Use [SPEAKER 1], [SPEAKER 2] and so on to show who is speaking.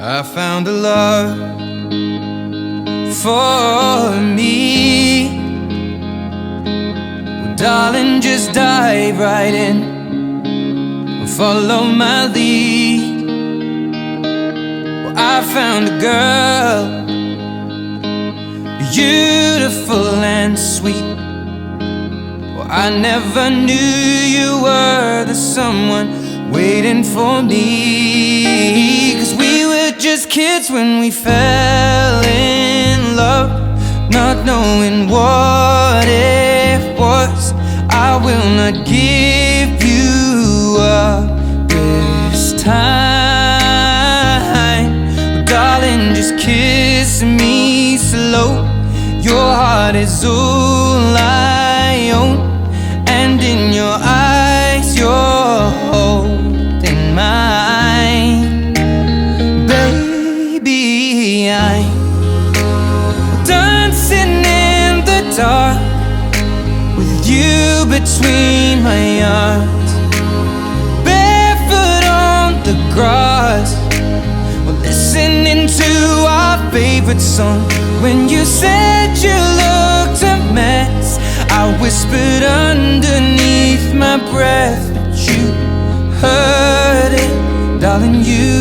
[SPEAKER 1] I found a love for me. Well, darling, just dive right in and follow my lead. Well, I found a girl, beautiful and sweet. Well, I never knew you were the someone waiting for me. 'Cause we were just kids when we fell in love, not knowing what it was. I will not give you up this time. But darling, just kiss me slow. Your heart is all I own, and in your eyes you're holding mine. Baby, I'm dancing in the dark with you between my arms, barefoot on the grass. We're listening to our favorite song. When you said you looked a mess, I whispered underneath my breath, but you heard it, darling, you